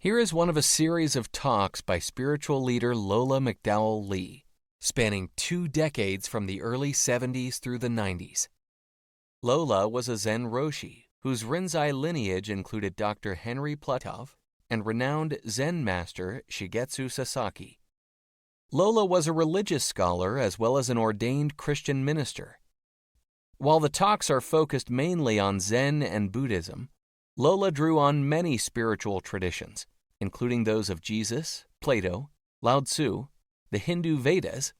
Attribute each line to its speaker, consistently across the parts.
Speaker 1: Here is one of a series of talks by spiritual leader Lola McDowell Lee, spanning 2 decades from the early 70s through the 90s. Lola was a Zen Roshi, whose Rinzai lineage included Dr. Henry Platov and renowned Zen master Shigetsu Sasaki. Lola was a religious scholar as well as an ordained Christian minister. While the talks are focused mainly on Zen and Buddhism, Lola drew on many spiritual traditions, including those of Jesus, Plato, Lao Tzu, the Hindu Vedas,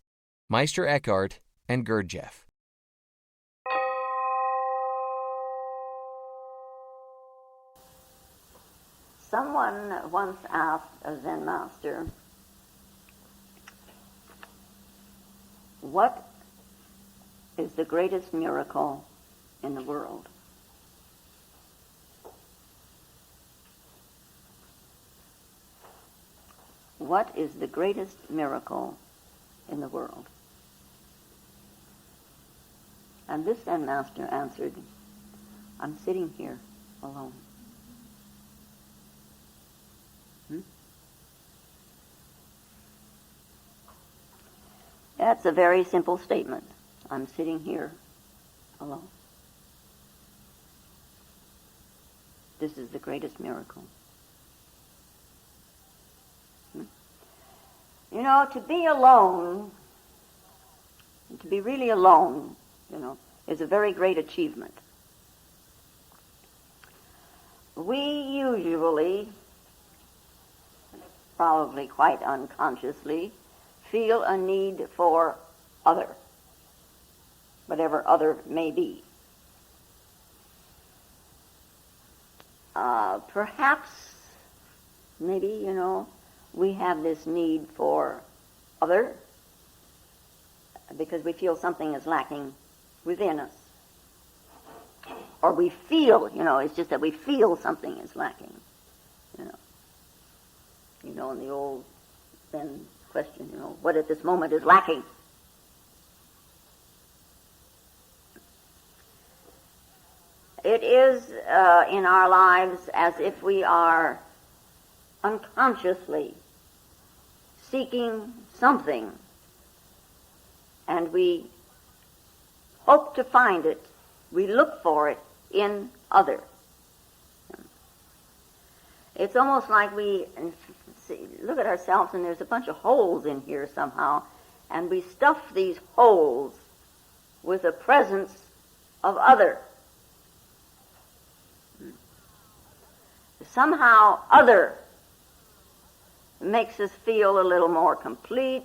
Speaker 1: Meister Eckhart, and Gurdjieff.
Speaker 2: Someone once asked a Zen master, "What is the greatest miracle in the world?" What is the greatest miracle in the world? And this Zen master answered, "I'm sitting here alone." That's a very simple statement. I'm sitting here alone. This is the greatest miracle. You know, to be alone, to be really alone, is a very great achievement. We usually, probably quite unconsciously, feel a need for other, whatever other may be. Perhaps, maybe, we have this need for other because we feel something is lacking within us. Or we feel, it's just that we feel something is lacking. In the old Zen question, what at this moment is lacking? It is in our lives as if we are unconsciously seeking something, and we hope to find it, we look for it in other. It's almost like we look at ourselves and there's a bunch of holes in here somehow, and we stuff these holes with the presence of other. Somehow other makes us feel a little more complete,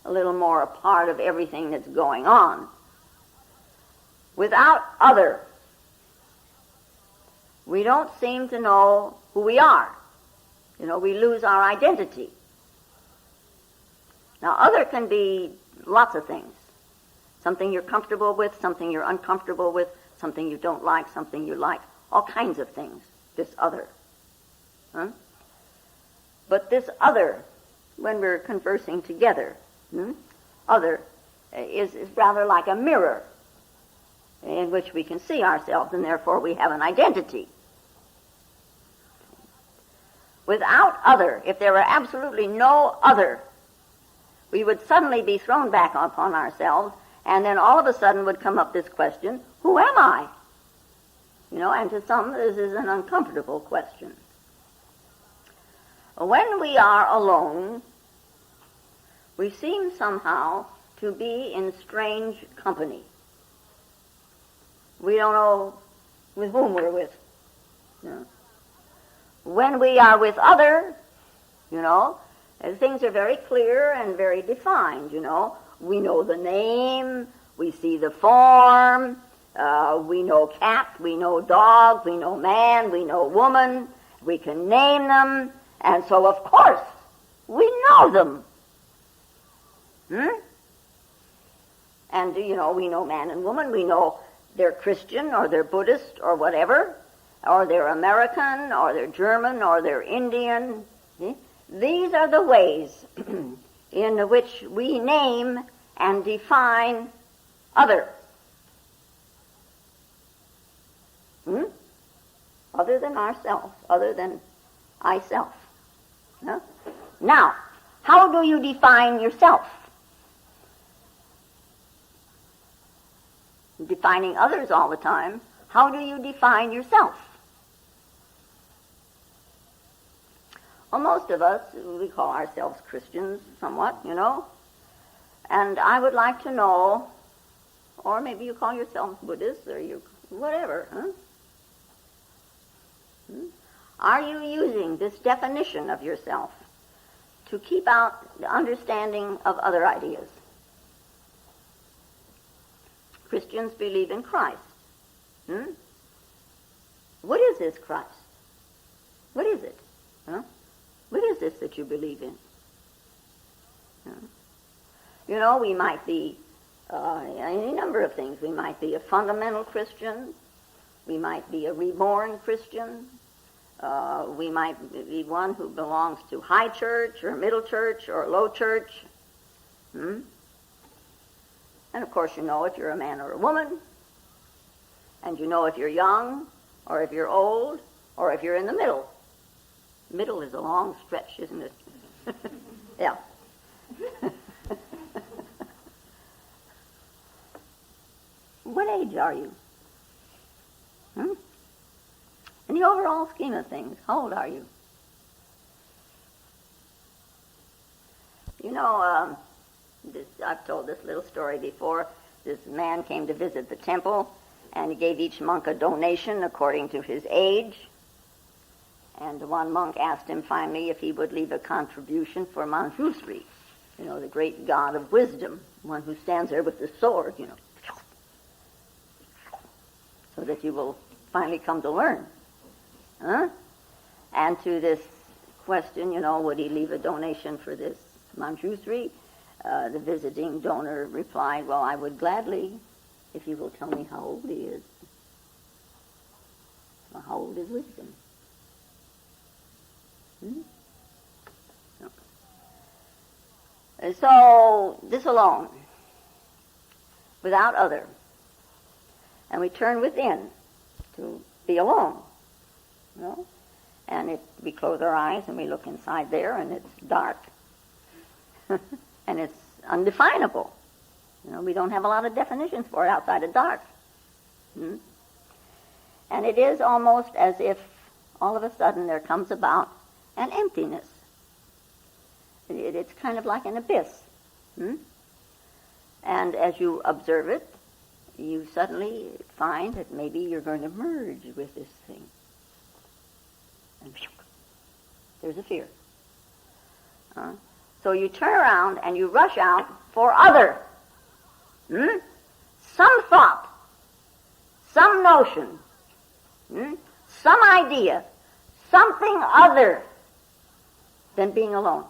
Speaker 2: a little more a part of everything that's going on. Without other, we don't seem to know who we are. We lose our identity. Now, other can be lots of things. Something you're comfortable with, something you're uncomfortable with, something you don't like, something you like, all kinds of things, this other. But this other, when we're conversing together, other is rather like a mirror in which we can see ourselves, and therefore we have an identity. Without other, if there were absolutely no other, we would suddenly be thrown back upon ourselves, and then all of a sudden would come up this question, who am I? And to some this is an uncomfortable question. When we are alone, we seem somehow to be in strange company. We don't know with whom we're with. When we are with other, things are very clear and very defined, We know the name, we see the form, we know cat, we know dog, we know man, we know woman, we can name them, and so of course we know them. And, we know man and woman, we know they're Christian or they're Buddhist or whatever, or they're American or they're German or they're Indian. These are the ways in which we name and define other. Other than ourselves, other than I self. Huh? Now, how do you define yourself? Defining others all the time. How do you define yourself? Well, most of us, we call ourselves Christians somewhat, you know. And I would like to know, or maybe you call yourself Buddhist, or you whatever. Huh? Are you using this definition of yourself to keep out the understanding of other ideas? Christians believe in Christ. What is this Christ? What is it? Huh? What is this that you believe in? You know, we might be any number of things. We might be a fundamental Christian. We might be a reborn Christian. We might be one who belongs to high church or middle church or low church. And of course you know if you're a man or a woman. And you know if you're young or if you're old or if you're in the middle. Middle is a long stretch, isn't it? Yeah. What age are you? In the overall scheme of things, how old are you? You know, I've told this little story before. This man came to visit the temple, and he gave each monk a donation according to his age. And one monk asked him finally if he would leave a contribution for Manjushri, you know, the great god of wisdom, one who stands there with the sword, you know, so that you will finally come to learn. And to this question, you know, would he leave a donation for this Manjushri, the visiting donor replied, well, I would gladly, if you will tell me how old he is. Well, how old is wisdom? So, this alone, without other, and we turn within to be alone, you know, and we close our eyes and we look inside there and it's dark, and it's undefinable. You know, we don't have a lot of definitions for it outside of dark. And it is almost as if all of a sudden there comes about an emptiness. It's kind of like an abyss. And as you observe it, you suddenly find that maybe you're going to merge with this thing. And there's a fear. So you turn around and you rush out for other. Some thought, some notion, some idea, something other than being alone.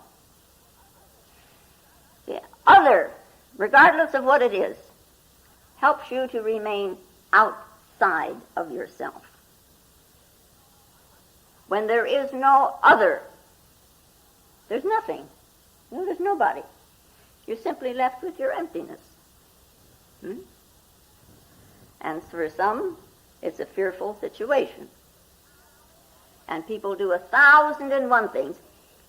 Speaker 2: The other, regardless of what it is, helps you to remain outside of yourself. When there is no other, there's nothing. You know, there's nobody. You're simply left with your emptiness. And for some, it's a fearful situation. And people do 1,001 things.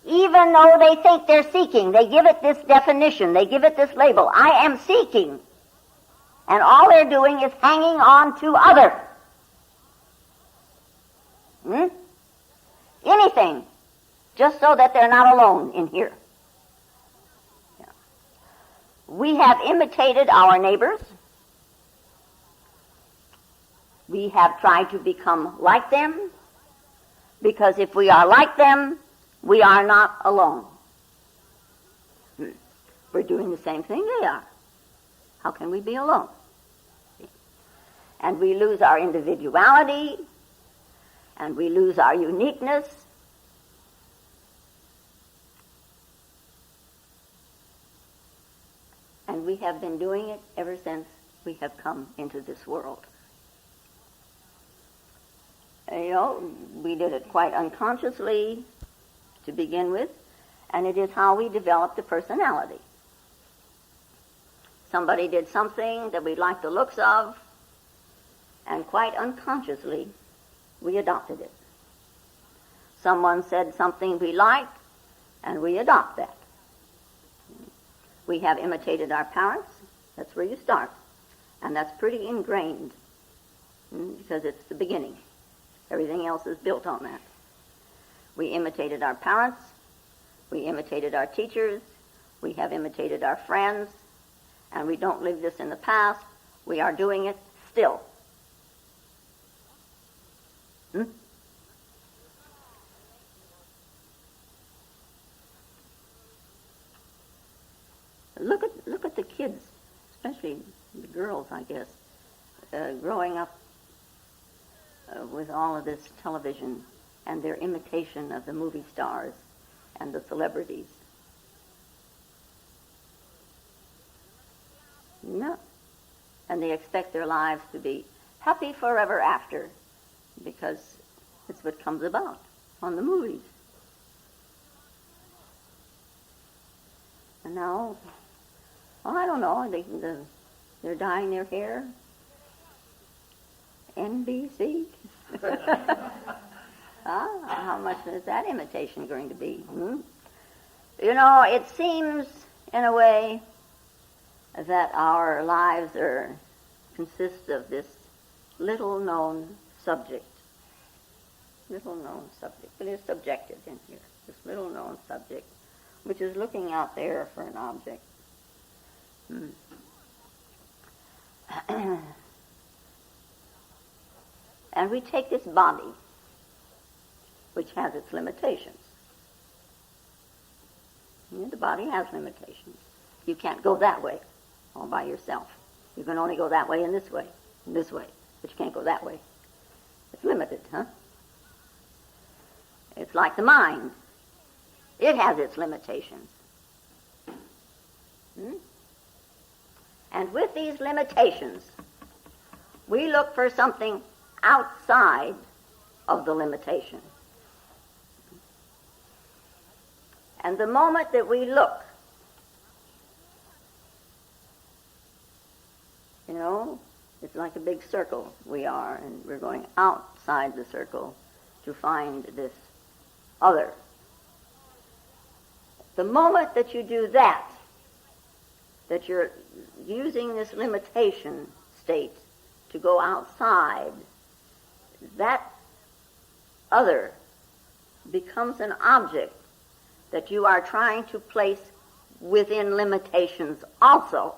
Speaker 2: Even though they think they're seeking, they give it this definition, they give it this label, I am seeking. And all they're doing is hanging on to other. Anything, just so that they're not alone in here. Yeah. We have imitated our neighbors. We have tried to become like them, because if we are like them, we are not alone. We're doing the same thing they are. How can we be alone? And we lose our individuality, and we lose our uniqueness. And we have been doing it ever since we have come into this world. You know, we did it quite unconsciously to begin with, and it is how we developed a personality. Somebody did something that we liked the looks of, and quite unconsciously, we adopted it. Someone said something we liked, and we adopt that. We have imitated our parents. That's where you start. And that's pretty ingrained because it's the beginning. Everything else is built on that. We imitated our parents. We imitated our teachers. We have imitated our friends. And we don't leave this in the past. We are doing it still. Look at the kids, especially the girls, I guess, growing up with all of this television and their imitation of the movie stars and the celebrities. No. And they expect their lives to be happy forever after because it's what comes about on the movies. And now, I don't know, they're dyeing their hair. NBC? How much is that imitation going to be? You know, it seems, in a way, that our lives consist of this little-known subject. Little-known subject. It is subjective in here. This little-known subject, which is looking out there for an object. And we take this body, which has its limitations. The body has limitations. You can't go that way all by yourself. You can only go that way and this way, but you can't go that way. It's limited, huh? It's like the mind. It has its limitations. And with these limitations, we look for something outside of the limitation. And the moment that we look, you know, it's like a big circle we are, and we're going outside the circle to find this other. The moment that you do that you're using this limitation state to go outside, that other becomes an object that you are trying to place within limitations also.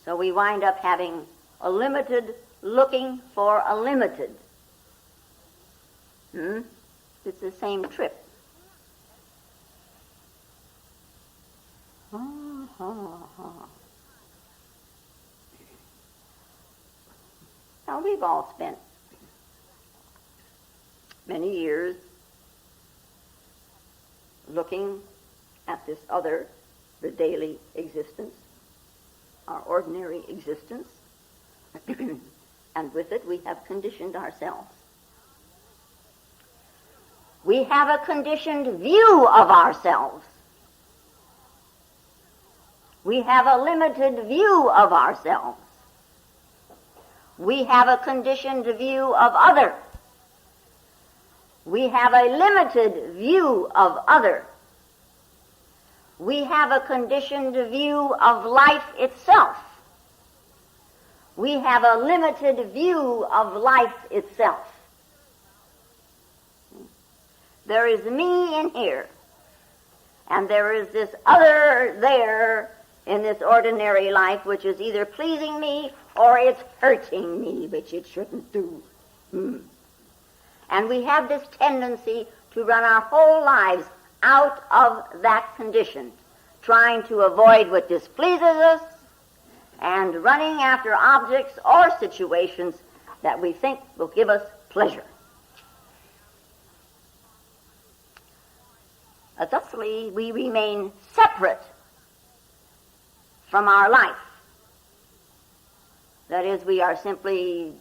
Speaker 2: So we wind up having a limited looking for a limited. It's the same trip. Now, we've all spent many years looking at this other, the daily existence, our ordinary existence, and with it we have conditioned ourselves. We have a conditioned view of ourselves. We have a limited view of ourselves. We have a conditioned view of other. We have a limited view of other. We have a conditioned view of life itself. We have a limited view of life itself. There is me in here, and there is this other there in this ordinary life, which is either pleasing me or it's hurting me, which it shouldn't do. And we have this tendency to run our whole lives out of that condition, trying to avoid what displeases us and running after objects or situations that we think will give us pleasure. Thusly, we remain separate from our life. That is, we are simply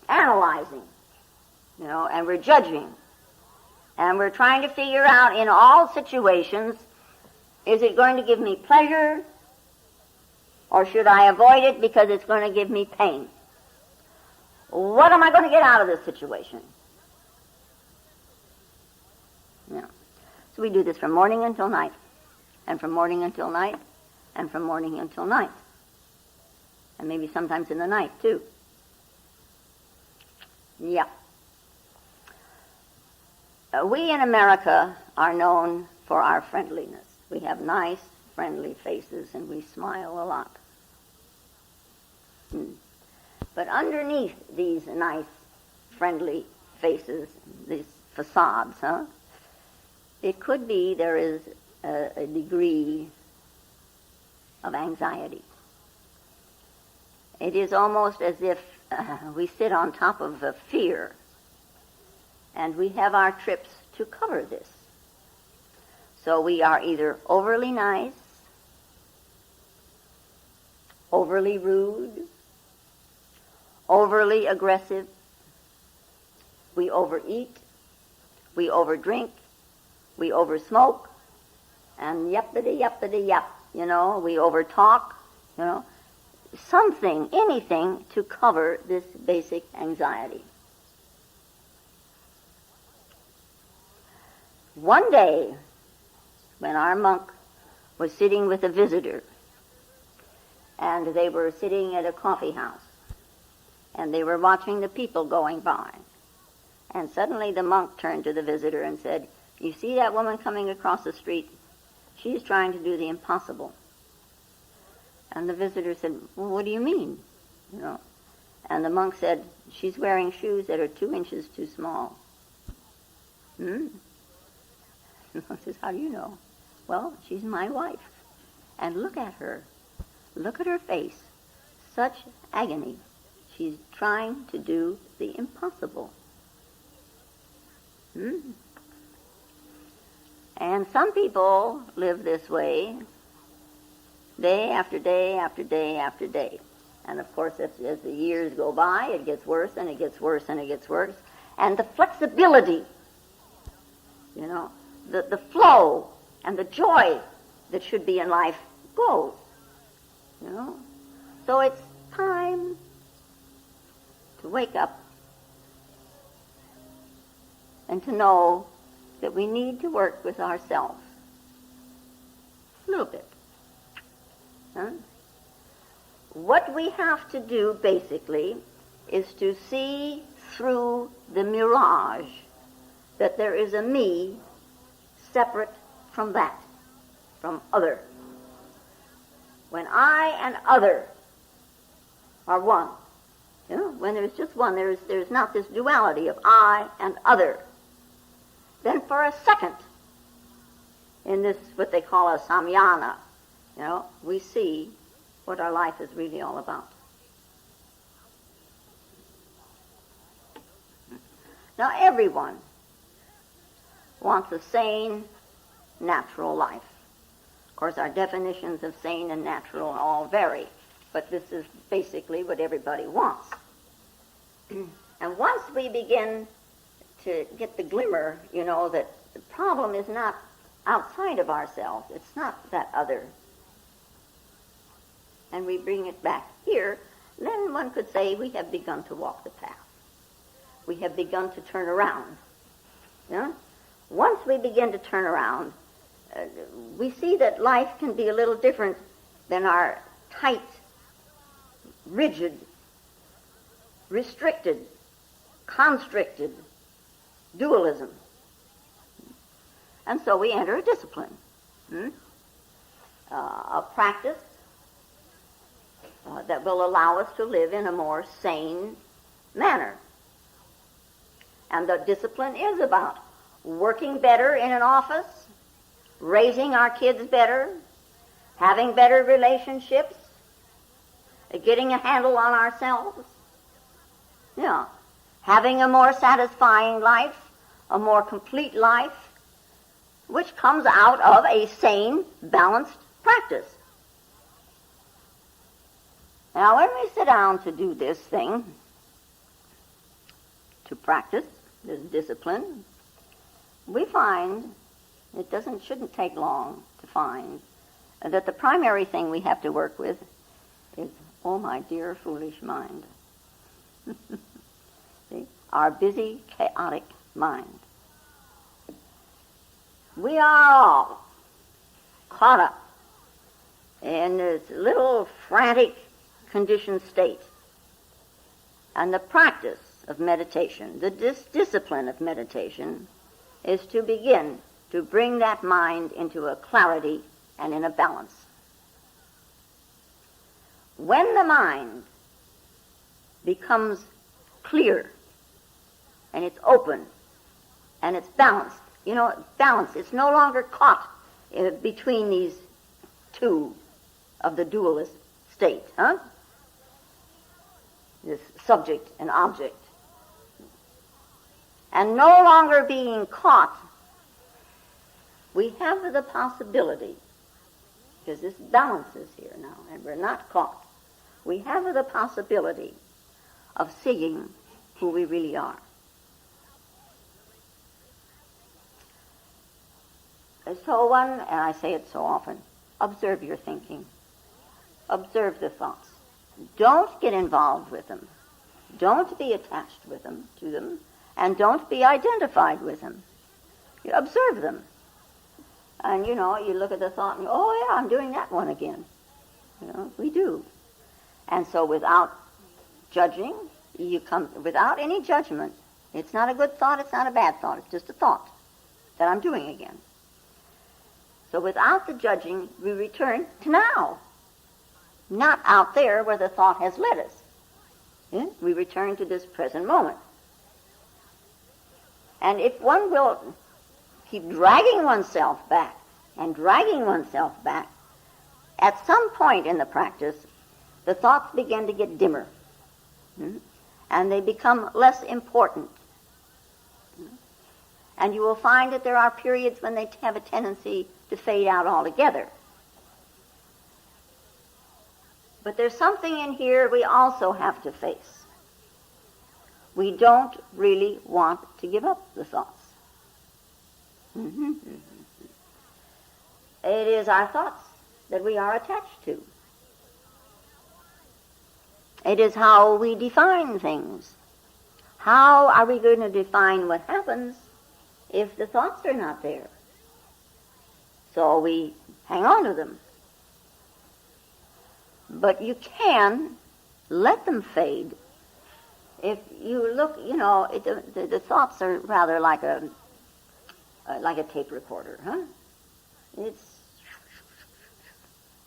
Speaker 2: analyzing, and we're judging. And we're trying to figure out in all situations, is it going to give me pleasure, or should I avoid it because it's going to give me pain? What am I going to get out of this situation? So we do this from morning until night, and from morning until night, and from morning until night. And maybe sometimes in the night, too. Yeah. We in America are known for our friendliness. We have nice, friendly faces, and we smile a lot. But underneath these nice, friendly faces, these facades, it could be there is a degree of anxiety. It is almost as if we sit on top of a fear, and we have our trips to cover this. So we are either overly nice, overly rude, overly aggressive, we overeat, we overdrink, we oversmoke, and yuppity-yuppity-yup, we overtalk, something, anything to cover this basic anxiety. One day, when our monk was sitting with a visitor, and they were sitting at a coffee house, and they were watching the people going by, and suddenly the monk turned to the visitor and said, "You see that woman coming across the street? She's trying to do the impossible." And the visitor said, "Well, what do you mean?" And the monk said, "She's wearing shoes that are 2 inches too small." The monk says, "How do you know?" "Well, she's my wife. And look at her. Look at her face. Such agony. She's trying to do the impossible." And some people live this way day after day after day after day. And of course, as the years go by, it gets worse and it gets worse and it gets worse. And the flexibility, the flow and the joy that should be in life goes. So it's time to wake up and to know that we need to work with ourselves a little bit. What we have to do, basically, is to see through the mirage that there is a me separate from that, from other. When I and other are one, when there's just one, there's not this duality of I and other. Then for a second, in this, what they call a samyana, we see what our life is really all about. Now, everyone wants a sane, natural life. Of course, our definitions of sane and natural all vary, but this is basically what everybody wants. And once we begin to get the glimmer, that the problem is not outside of ourselves, it's not that other, and we bring it back here, then one could say we have begun to walk the path. We have begun to turn around. Once we begin to turn around, we see that life can be a little different than our tight, rigid, restricted, constricted dualism. And so we enter a discipline, a practice that will allow us to live in a more sane manner. And the discipline is about working better in an office, raising our kids better, having better relationships, getting a handle on ourselves, having a more satisfying life, a more complete life, which comes out of a sane, balanced practice. Now, when we sit down to do this thing, to practice this discipline, we find it shouldn't take long to find that the primary thing we have to work with is, oh, my dear foolish mind. See? Our busy, chaotic mind. We are all caught up in this little frantic conditioned state. And the practice of meditation, the discipline of meditation, is to begin to bring that mind into a clarity and in a balance. When the mind becomes clear and it's open and it's balanced, balanced, it's no longer caught between these two of the dualist state, this subject and object. And no longer being caught, we have the possibility, because this balance is here now, and we're not caught, we have the possibility of seeing who we really are. So one, and I say it so often, observe your thinking. Observe the thoughts. Don't get involved with them. Don't be attached to them, and don't be identified with them. You observe them. And, you look at the thought and, oh, yeah, I'm doing that one again. We do. And so without judging, you come, without any judgment, it's not a good thought, it's not a bad thought, it's just a thought that I'm doing again. So without the judging, we return to now. Not out there where the thought has led us. Yeah? We return to this present moment. And if one will keep dragging oneself back and dragging oneself back, at some point in the practice, the thoughts begin to get dimmer. And they become less important. And you will find that there are periods when they have a tendency to fade out altogether. But there's something in here we also have to face. We don't really want to give up the thoughts. It is our thoughts that we are attached to. It is how we define things. How are we going to define what happens if the thoughts are not there? So we hang on to them. But you can let them fade. If you look, the thoughts are rather like a tape recorder,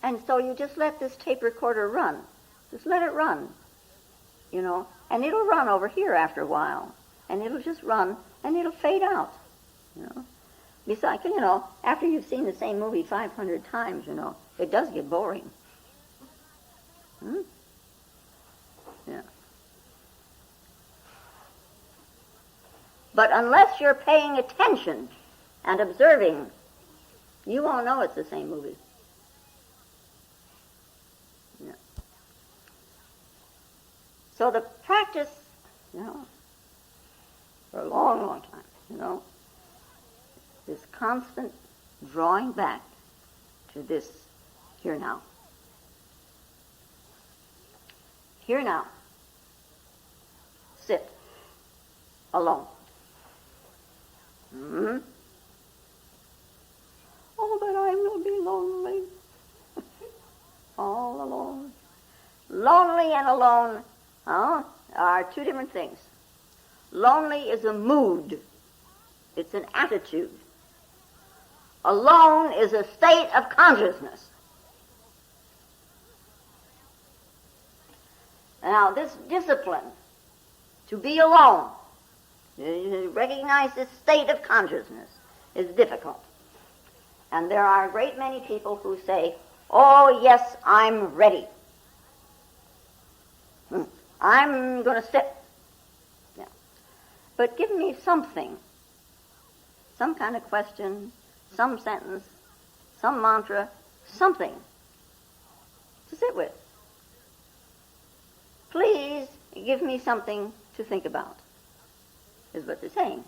Speaker 2: And so you just let this tape recorder run. Just let it run, and it'll run over here after a while, and it'll just run, and it'll fade out, Besides, after you've seen the same movie 500 times, it does get boring. Yeah. But unless you're paying attention and observing, you won't know it's the same movie. Yeah. So the practice, for a long, long time, this constant drawing back to this here now. Here now. Sit. Alone. Oh, but I will be lonely. All alone. Lonely and alone are two different things. Lonely is a mood. It's an attitude. Alone is a state of consciousness. Now, this discipline, to be alone, to recognize this state of consciousness, is difficult. And there are a great many people who say, oh, yes, I'm ready. I'm going to sit. Yeah. But give me something, some kind of question, some sentence, some mantra, something to sit with. Please give me something to think about, is what they're saying.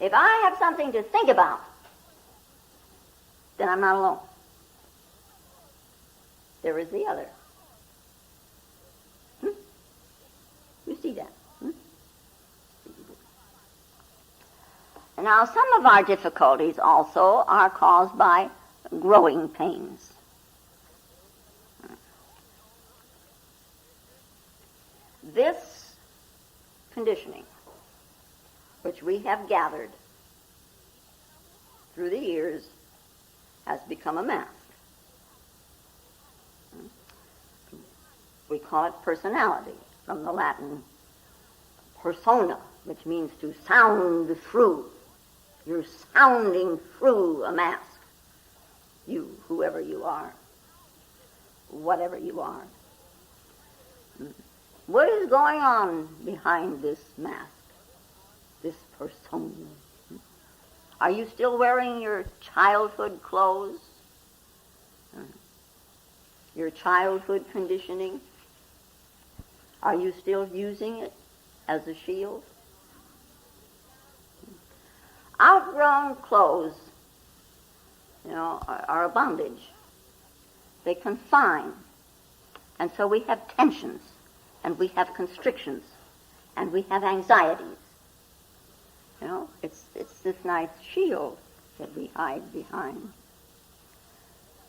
Speaker 2: If I have something to think about, then I'm not alone. There is the other. You see that? Now, some of our difficulties also are caused by growing pains. This conditioning, which we have gathered through the years, has become a mask. We call it personality, from the Latin persona, which means to sound through. You're sounding through a mask. You, whoever you are, whatever you are. What is going on behind this mask, this persona? Are you still wearing your childhood clothes? Your childhood conditioning? Are you still using it as a shield? Outgrown clothes, are a bondage. They confine. And so we have tensions, and we have constrictions, and we have anxieties. It's this nice shield that we hide behind.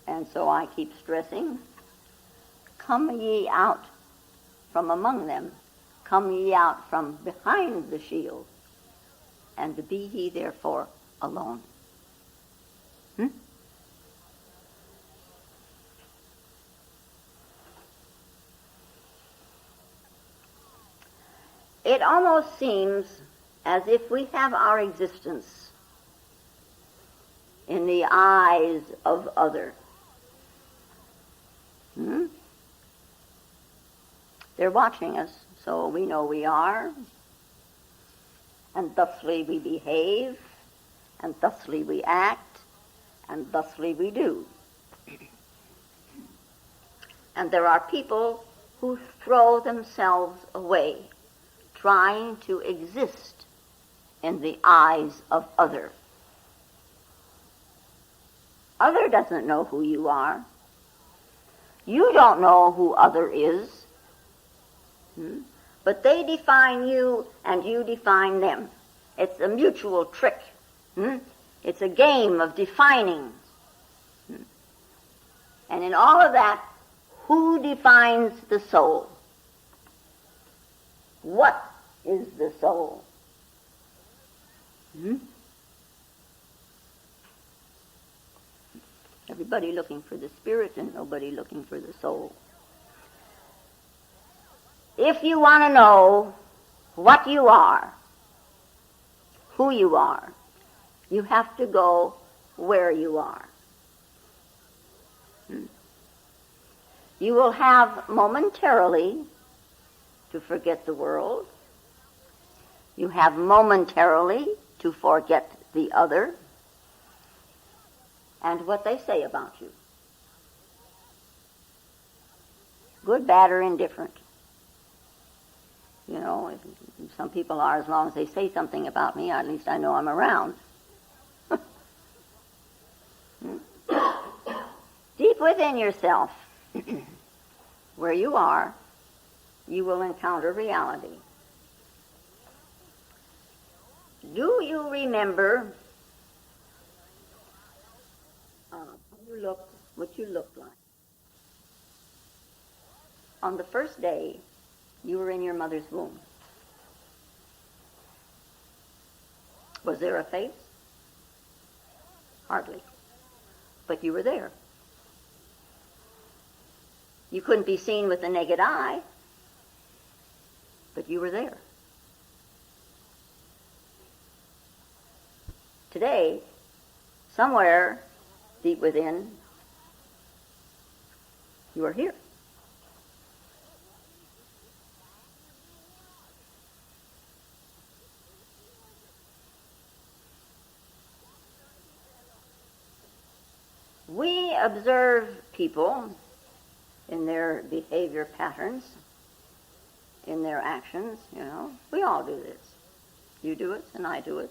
Speaker 2: And so I keep stressing, come ye out from among them, come ye out from behind the shield, and be ye therefore alone. It almost seems as if we have our existence in the eyes of other. They're watching us, so we know we are, and thusly we behave, and thusly we act, and thusly we do. And there are people who throw themselves away, trying to exist in the eyes of other. Other doesn't know who you are. You don't know who other is. But they define you and you define them. It's a mutual trick. It's a game of defining. And in all of that, who defines the soul? What is the soul? Everybody looking for the spirit and nobody looking for the soul. If you want to know what you are, who you are, you have to go where you are. You will have momentarily to forget the world. You have momentarily to forget the other and what they say about you. Good, bad, or indifferent. Some people are, as long as they say something about me, at least I know I'm around. Deep within yourself, where you are, you will encounter reality. Do you remember what you looked like? On the first day, you were in your mother's womb. Was there a face? Hardly. But you were there. You couldn't be seen with the naked eye, but you were there. Today, somewhere deep within, you are here. We observe people in their behavior patterns, in their actions, We all do this. You do it, and I do it.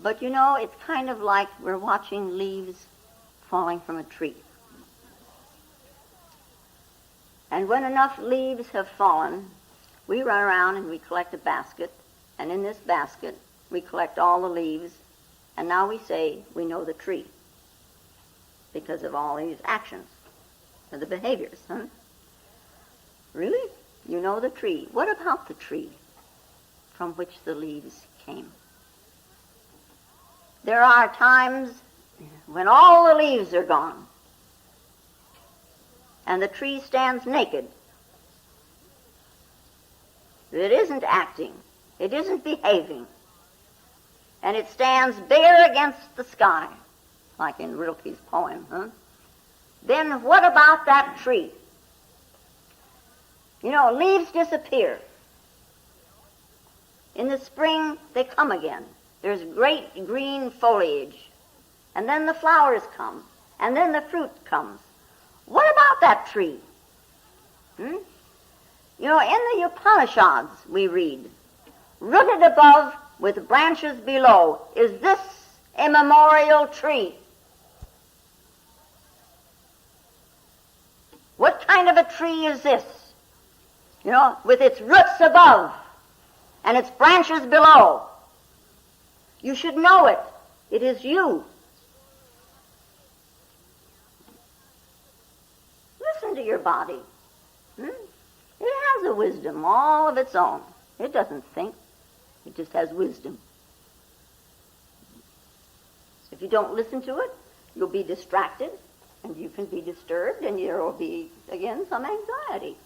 Speaker 2: But it's kind of like we're watching leaves falling from a tree. And when enough leaves have fallen, we run around and we collect a basket, and in this basket we collect all the leaves, and now we say we know the tree because of all these actions and the behaviors. Huh? Really? You know the tree. What about the tree from which the leaves came? There are times when all the leaves are gone and the tree stands naked. It isn't acting. It isn't behaving. And it stands bare against the sky, like in Rilke's poem. Huh? Then what about that tree? You know, leaves disappear. In the spring, they come again. There's great green foliage. And then the flowers come. And then the fruit comes. What about that tree? You know, in the Upanishads we read, rooted above with branches below is this immemorial tree. What kind of a tree is this? You know, with its roots above and its branches below. You should know it. It is you. Listen to your body. It has a wisdom all of its own. It doesn't think. It just has wisdom. If you don't listen to it, you'll be distracted, and you can be disturbed, and there will be, again, some anxiety.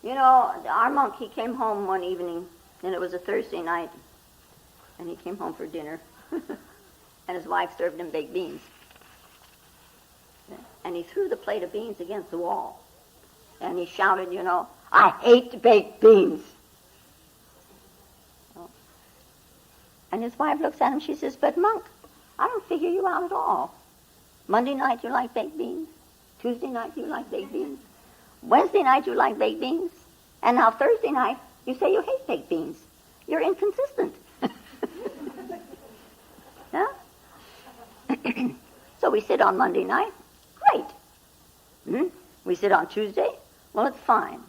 Speaker 2: You know, our monk, he came home one evening, and it was a Thursday night, and he came home for dinner, and his wife served him baked beans. And he threw the plate of beans against the wall. And he shouted, you know, I hate baked beans. And his wife looks at him, she says, but monk, I don't figure you out at all. Monday night you like baked beans. Tuesday night you like baked beans. Wednesday night you like baked beans. And now Thursday night you say you hate baked beans. You're inconsistent. Yeah? So we sit on Monday night. Great. We sit on Tuesday. Well, it's fine.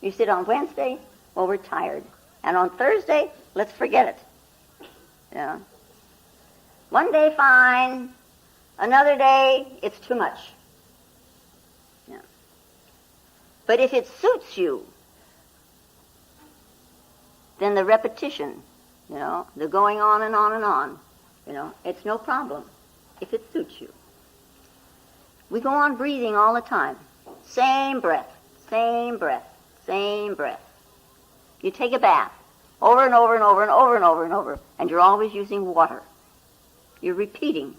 Speaker 2: You sit on Wednesday. Well, we're tired. And on Thursday, let's forget it. Yeah. One day, fine. Another day, it's too much. Yeah. But if it suits you, then the repetition, you know, the going on and on and on, you know, it's no problem if it suits you. We go on breathing all the time. Same breath, same breath, same breath. You take a bath over and over and over and over and over and over, and you're always using water. You're repeating.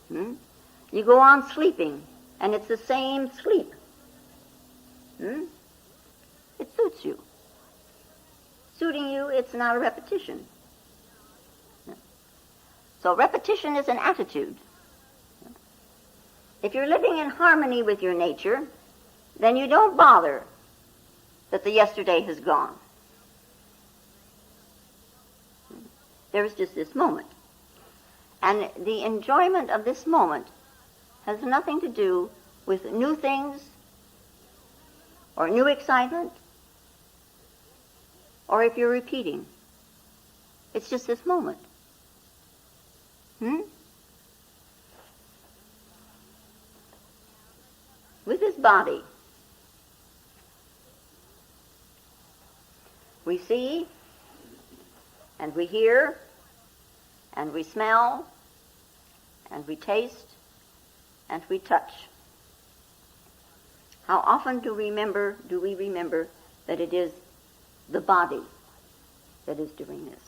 Speaker 2: You go on sleeping, and it's the same sleep. It suits you. Suiting you, it's not a repetition. So repetition is an attitude. If you're living in harmony with your nature, then you don't bother that the yesterday has gone. There's just this moment. And the enjoyment of this moment has nothing to do with new things or new excitement or if you're repeating. It's just this moment. With his body, we see, and we hear, and we smell, and we taste, and we touch. How often do we remember that it is the body that is doing this?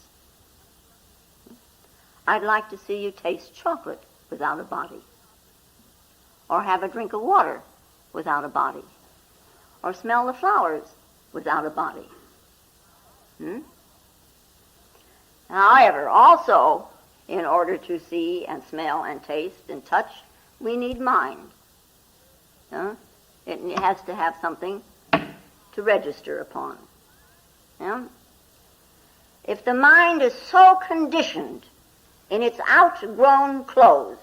Speaker 2: I'd like to see you taste chocolate without a body, or have a drink of water without a body, or smell the flowers without a body. However, also, in order to see and smell and taste and touch, we need mind. It has to have something to register upon. If the mind is so conditioned in its outgrown clothes,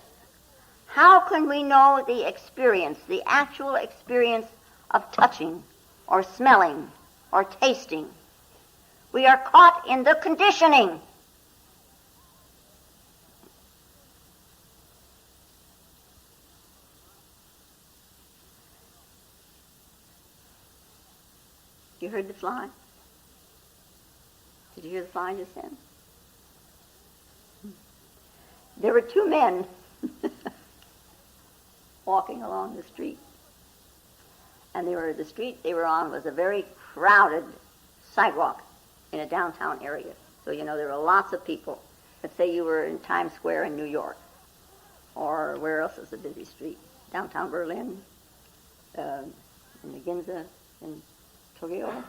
Speaker 2: how can we know the experience, the actual experience of touching or smelling or tasting. We are caught in the conditioning. You heard the fly? Did you hear the fly just then? There were two men walking along the street. And the street they were on was a very crowded sidewalk in a downtown area. So, there were lots of people. Let's say you were in Times Square in New York. Or where else is a busy street? Downtown Berlin, in the Ginza, in Tokyo.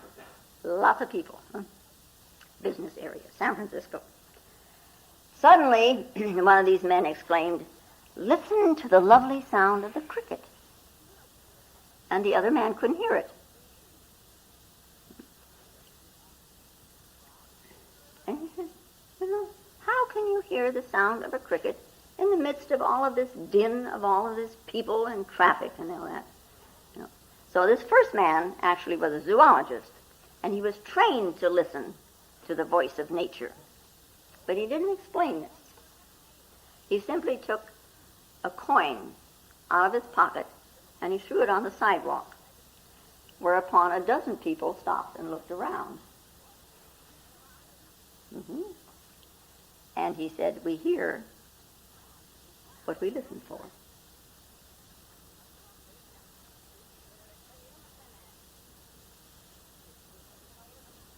Speaker 2: Lots of people. Business area, San Francisco. Suddenly, one of these men exclaimed, "Listen to the lovely sound of the cricket." And the other man couldn't hear it. And he said, how can you hear the sound of a cricket in the midst of all of this din, of all of this people and traffic and all that? So this first man actually was a zoologist, and he was trained to listen to the voice of nature. But he didn't explain this. He simply took a coin out of his pocket and he threw it on the sidewalk, whereupon a dozen people stopped and looked around. And he said, "We hear what we listen for."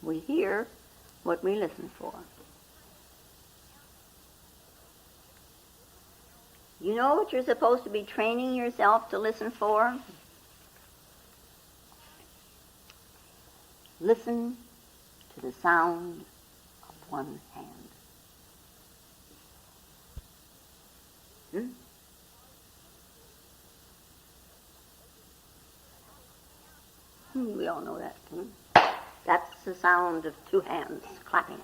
Speaker 2: We hear what we listen for. You know what you're supposed to be training yourself to listen for? Listen to the sound of one hand. We all know that. That's the sound of two hands clapping.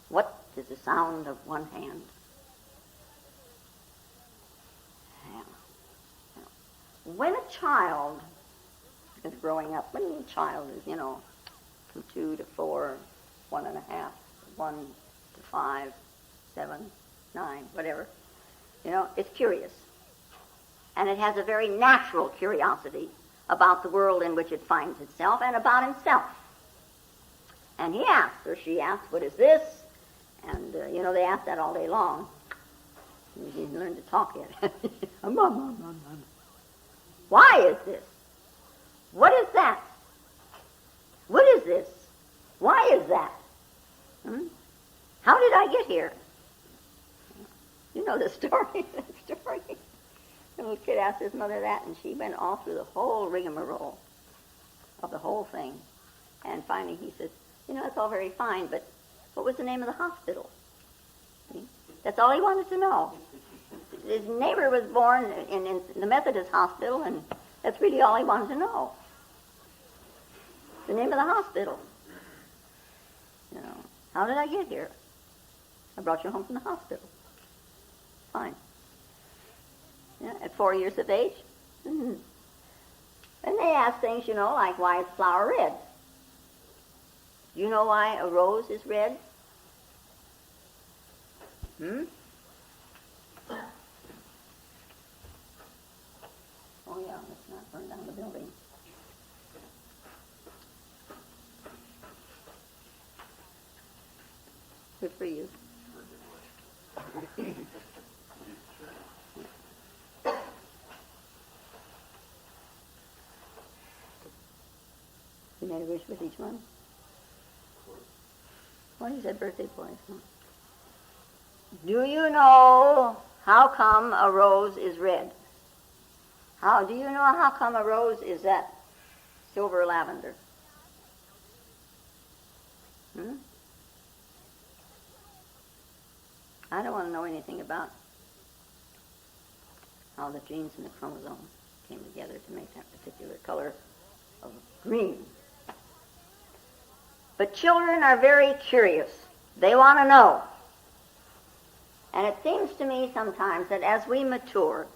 Speaker 2: What is the sound of one hand? When a child is growing up, when a child is, from 2 to 4, 1.5, 1 to 5, 7, 9, whatever, it's curious. And it has a very natural curiosity about the world in which it finds itself and about himself. And he asks, or she asks, "What is this?" And, they ask that all day long. He didn't learn to talk yet. Why is this? What is that? What is this? Why is that? How did I get here? You know the story. The little kid asked his mother that, and she went all through the whole rigmarole of the whole thing. And finally he says, "That's all very fine, but what was the name of the hospital?" See? That's all he wanted to know. His neighbor was born in the Methodist hospital, and that's really all he wanted to know. The name of the hospital. How did I get here? I brought you home from the hospital. Fine. At 4 years of age. And they ask things, like, why is flower red? Do you know why a rose is red? Oh yeah, let's not burn down the building. Good for you. You made a wish with each one? Well, you said birthday boys. Do you know how come a rose is red? Do you know how come a rose is that silver lavender? I don't want to know anything about how the genes and the chromosome came together to make that particular color of green. But children are very curious. They want to know. And it seems to me sometimes that as we mature,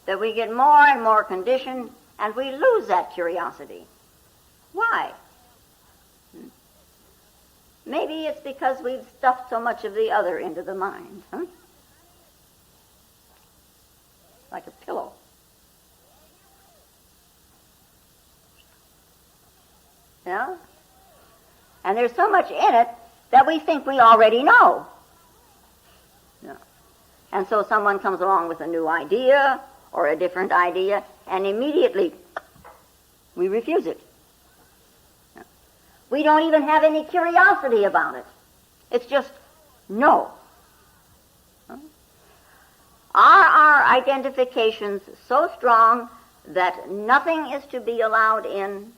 Speaker 2: that we get more and more conditioned, and we lose that curiosity. Why? Maybe it's because we've stuffed so much of the other into the mind, huh? Like a pillow. Yeah? And there's so much in it that we think we already know. Yeah. And so someone comes along with a new idea or a different idea, and immediately we refuse it. Yeah. We don't even have any curiosity about it. It's just no. Huh? Are our identifications so strong that nothing is to be allowed in?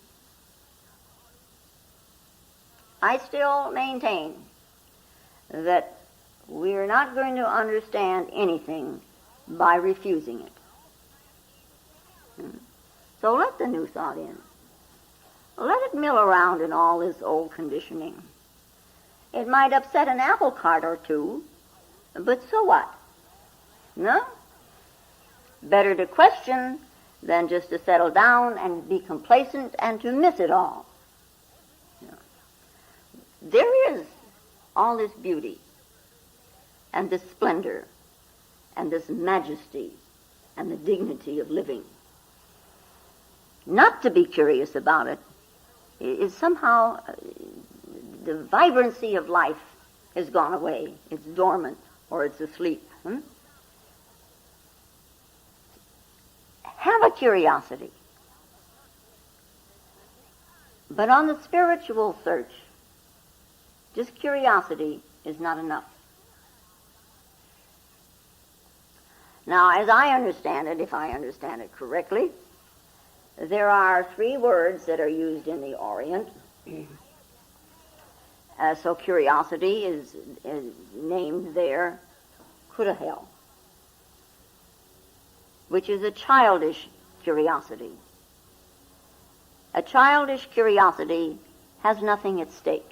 Speaker 2: I still maintain that we're not going to understand anything by refusing it. So let the new thought in. Let it mill around in all this old conditioning. It might upset an apple cart or two, but so what? No? Better to question than just to settle down and be complacent and to miss it all. There is all this beauty and this splendor and this majesty and the dignity of living. Not to be curious about it is somehow the vibrancy of life has gone away. It's dormant or it's asleep. Have a curiosity. But on the spiritual search, just curiosity is not enough. Now, as I understand it, if I understand it correctly, there are 3 words that are used in the Orient. So curiosity is named there, kurahel, which is a childish curiosity. A childish curiosity has nothing at stake.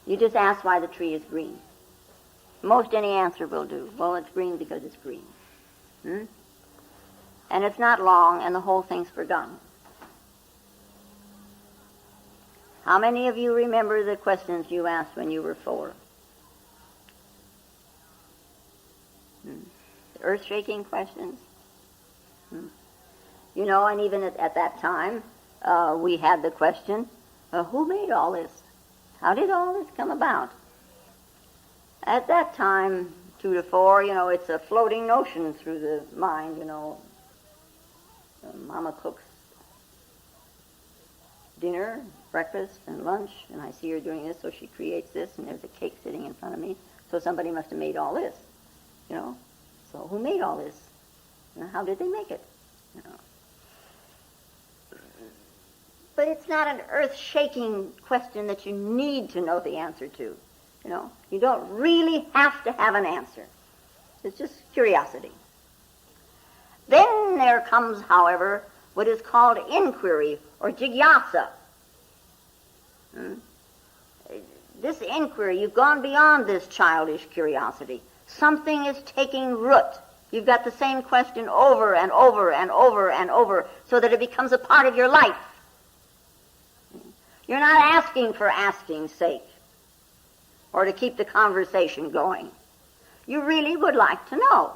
Speaker 2: You just ask why the tree is green. Most any answer will do. Well, it's green because it's green. And it's not long, and the whole thing's forgotten. How many of you remember the questions you asked when you were 4? Earth-shaking questions? You know, and even at that time, we had the question, who made all this? How did all this come about? At that time, 2 to 4, you know, it's a floating notion through the mind, you know. Mama cooks dinner, breakfast, and lunch, and I see her doing this, so she creates this, and there's a cake sitting in front of me. So somebody must have made all this, you know. So who made all this? And how did they make it? You know. But it's not an earth-shaking question that you need to know the answer to. You know, you don't really have to have an answer. It's just curiosity. Then there comes, however, what is called inquiry or jigyasa. This inquiry, you've gone beyond this childish curiosity. Something is taking root. You've got the same question over and over and over and over so that it becomes a part of your life. You're not asking for asking's sake or to keep the conversation going. You really would like to know.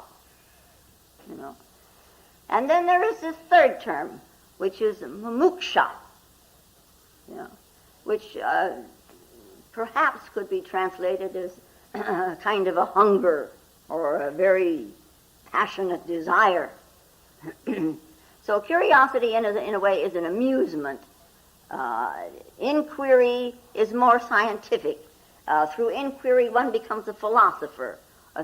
Speaker 2: You know. And then there is this third term, which is mumuksha, you know, which perhaps could be translated as kind of a hunger or a very passionate desire. So curiosity, in a way, is an amusement. Inquiry is more scientific. Through inquiry, one becomes a philosopher.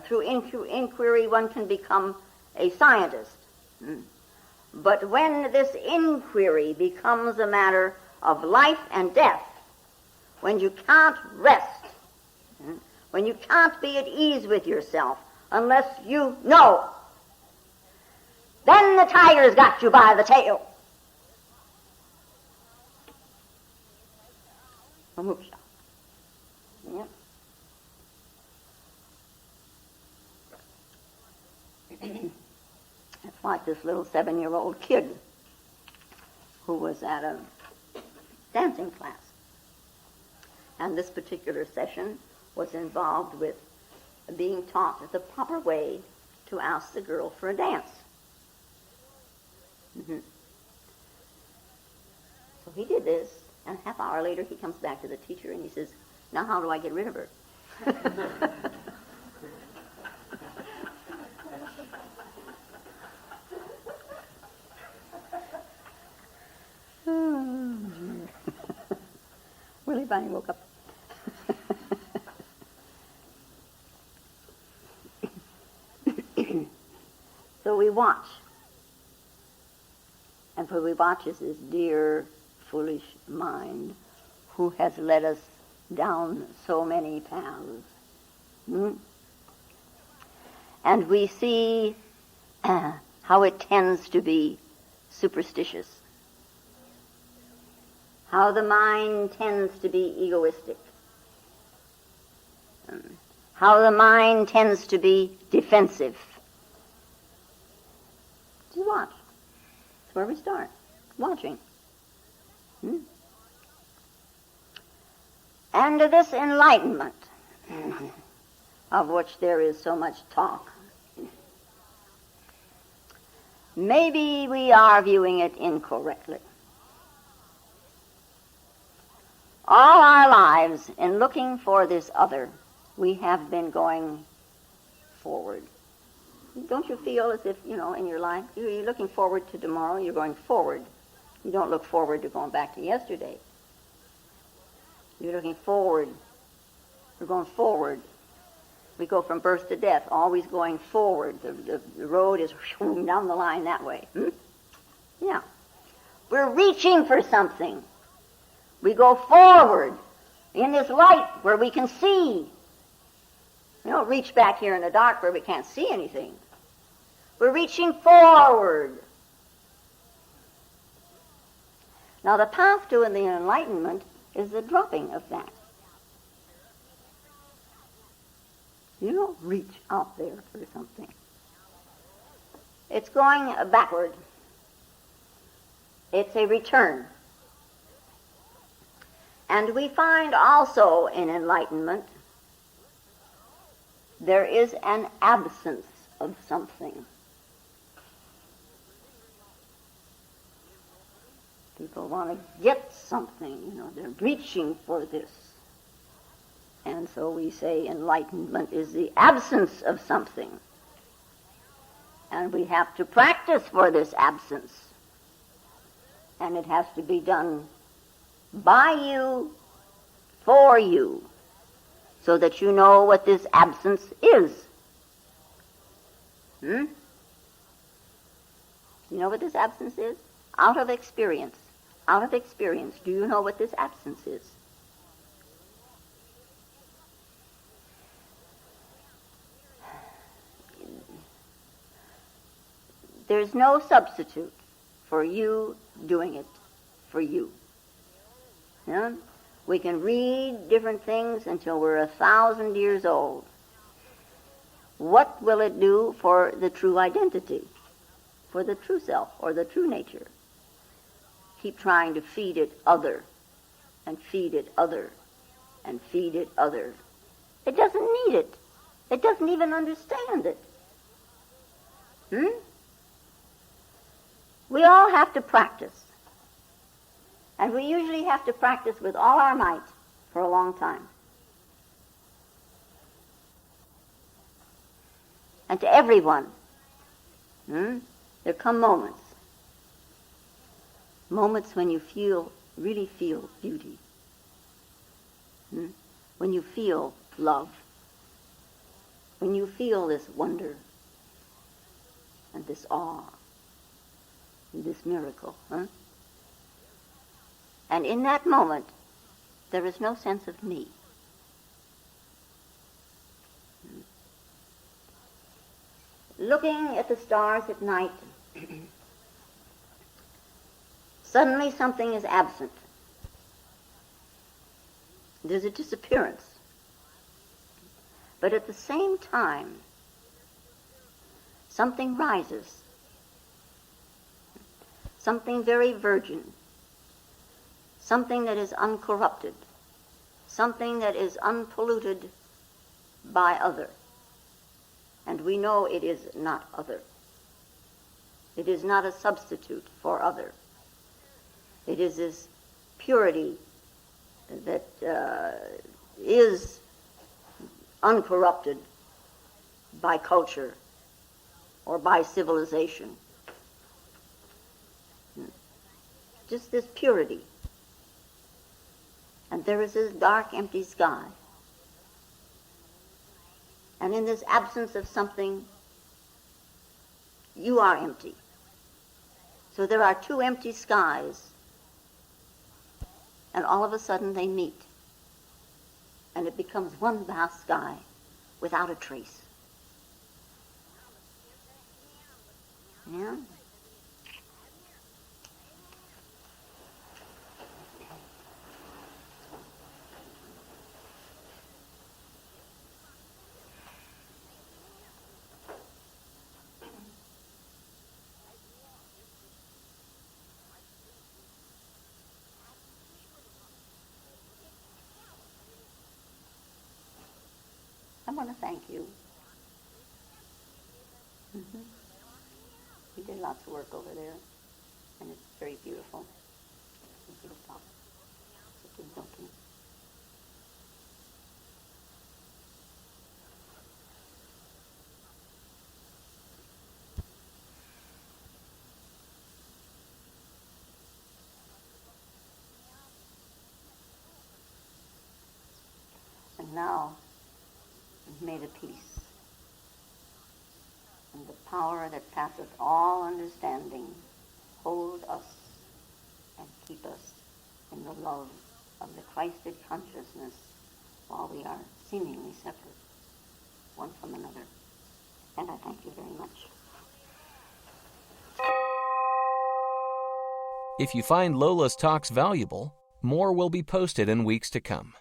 Speaker 2: Through inquiry, one can become a scientist. But when this inquiry becomes a matter of life and death, when you can't rest, when you can't be at ease with yourself unless you know, then the tiger's got you by the tail. Yeah. It's like this little 7-year-old kid who was at a dancing class. And this particular session was involved with being taught the proper way to ask the girl for a dance. So he did this, and a half hour later he comes back to the teacher and he says, "Now how do I get rid of her?" Willie finally woke up. So we watch. And for we watch is this dear, foolish mind who has led us down so many paths. And we see how it tends to be superstitious, how the mind tends to be egoistic, how the mind tends to be defensive. Just watch. That's where we start, watching. And this enlightenment, of which there is so much talk, maybe we are viewing it incorrectly. All our lives, in looking for this other, we have been going forward. Don't you feel as if, in your life, you're looking forward to tomorrow, you're going forward. You don't look forward to going back to yesterday. You're looking forward. We're going forward. We go from birth to death, always going forward. The road is down the line that way. Yeah. We're reaching for something. We go forward in this light where we can see. We don't reach back here in the dark where we can't see anything. We're reaching forward. Now the path to the enlightenment is the dropping of that. You don't reach out there for something. It's going backward. It's a return. And we find also in enlightenment there is an absence of something. People want to get something, they're reaching for this. And so we say enlightenment is the absence of something. And we have to practice for this absence. And it has to be done by you, for you, so that you know what this absence is. You know what this absence is? Out of experience. Out of experience, do you know what this absence is? There's no substitute for you doing it for you. We can read different things until we're 1,000 years old. What will it do for the true identity, for the true self, or the true nature? Keep trying to feed it other, and feed it other, and feed it other. It doesn't need it. It doesn't even understand it. We all have to practice. And we usually have to practice with all our might for a long time. And to everyone, there come moments when you really feel beauty, when you feel love, when you feel this wonder and this awe and this miracle. And in that moment, there is no sense of me. Looking at the stars at night, suddenly something is absent. There's a disappearance. But at the same time, something rises. Something very virgin, something that is uncorrupted, something that is unpolluted by other. And we know it is not other. It is not a substitute for other. It is this purity that is uncorrupted by culture or by civilization. Just this purity. And there is this dark, empty sky. And in this absence of something, you are empty. So there are two empty skies, and all of a sudden they meet. And it becomes one vast sky without a trace. Yeah? I want to thank you. We did lots of work over there, and it's very beautiful. It's beautiful. It's a good looking. And now, we've made a peace. And the power that passeth all understanding hold us and keep us in the love of the Christed consciousness while we are seemingly separate, one from another. And I thank you very much.
Speaker 1: If you find Lola's talks valuable, more will be posted in weeks to come.